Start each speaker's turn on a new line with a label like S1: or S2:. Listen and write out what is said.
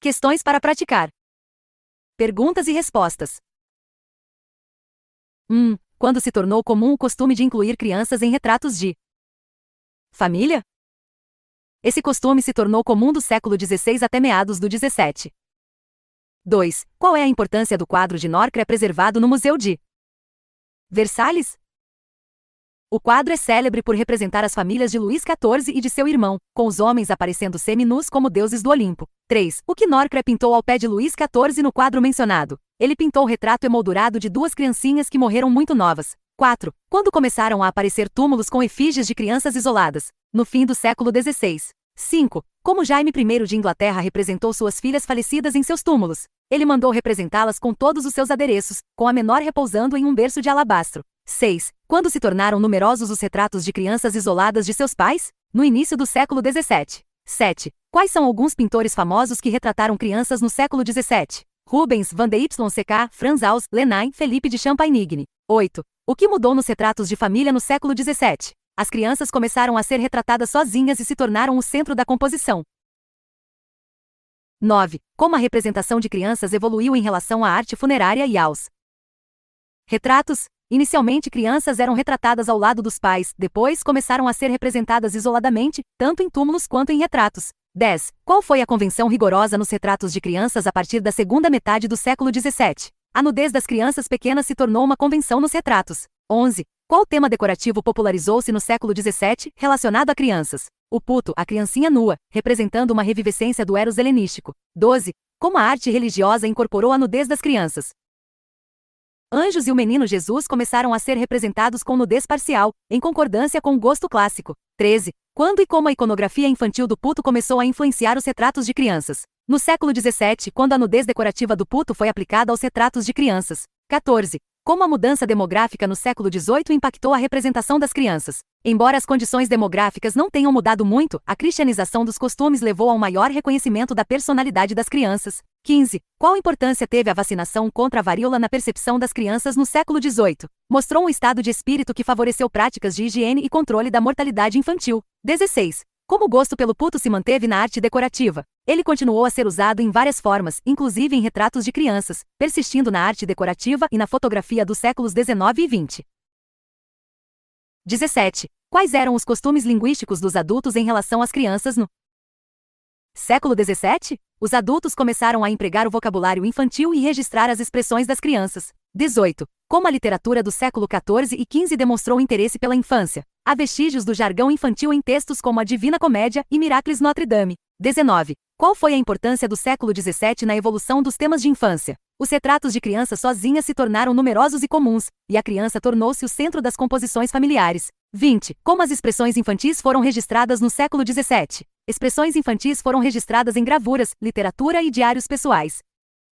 S1: Questões para praticar. Perguntas e respostas. Quando se tornou comum o costume de incluir crianças em retratos de família? Esse costume se tornou comum do século XVI até meados do XVII. 2. Qual é a importância do quadro de Norcre preservado no Museu de Versalhes? O quadro é célebre por representar as famílias de Luís XIV e de seu irmão, com os homens aparecendo semi-nus como deuses do Olimpo. 3. O que Norcre pintou ao pé de Luís XIV no quadro mencionado? Ele pintou o retrato emoldurado de duas criancinhas que morreram muito novas. 4. Quando começaram a aparecer túmulos com efígies de crianças isoladas? No fim do século XVI. 5. Como Jaime I de Inglaterra representou suas filhas falecidas em seus túmulos? Ele mandou representá-las com todos os seus adereços, com a menor repousando em um berço de alabastro. 6. Quando se tornaram numerosos os retratos de crianças isoladas de seus pais? No início do século XVII. 7. Quais são alguns pintores famosos que retrataram crianças no século XVII? Rubens, Van Dyck, Franz Hals, Lenain, Felipe de Champaigne. 8. O que mudou nos retratos de família no século XVII? As crianças começaram a ser retratadas sozinhas e se tornaram o centro da composição. 9. Como a representação de crianças evoluiu em relação à arte funerária e aos retratos? Inicialmente crianças eram retratadas ao lado dos pais, depois começaram a ser representadas isoladamente, tanto em túmulos quanto em retratos. 10. Qual foi a convenção rigorosa nos retratos de crianças a partir da segunda metade do século XVII? A nudez das crianças pequenas se tornou uma convenção nos retratos. 11. Qual tema decorativo popularizou-se no século XVII, relacionado a crianças? O puto, a criancinha nua, representando uma revivescência do eros helenístico. 12. Como a arte religiosa incorporou a nudez das crianças? Anjos e o menino Jesus começaram a ser representados com nudez parcial, em concordância com o gosto clássico. 13. Quando e como a iconografia infantil do puto começou a influenciar os retratos de crianças? No século XVII, quando a nudez decorativa do puto foi aplicada aos retratos de crianças. 14. Como a mudança demográfica no século XVIII impactou a representação das crianças? Embora as condições demográficas não tenham mudado muito, a cristianização dos costumes levou a um maior reconhecimento da personalidade das crianças. 15. Qual importância teve a vacinação contra a varíola na percepção das crianças no século XVIII? Mostrou um estado de espírito que favoreceu práticas de higiene e controle da mortalidade infantil. 16. Como o gosto pelo puto se manteve na arte decorativa? Ele continuou a ser usado em várias formas, inclusive em retratos de crianças, persistindo na arte decorativa e na fotografia dos séculos XIX e XX. 17. Quais eram os costumes linguísticos dos adultos em relação às crianças no século XVII? Os adultos começaram a empregar o vocabulário infantil e registrar as expressões das crianças. 18. Como a literatura do século XIV e XV demonstrou interesse pela infância? Há vestígios do jargão infantil em textos como a Divina Comédia e Miracles Notre Dame. 19. Qual foi a importância do século XVII na evolução dos temas de infância? Os retratos de crianças sozinhas se tornaram numerosos e comuns, e a criança tornou-se o centro das composições familiares. 20. Como as expressões infantis foram registradas no século XVII? Expressões infantis foram registradas em gravuras, literatura e diários pessoais.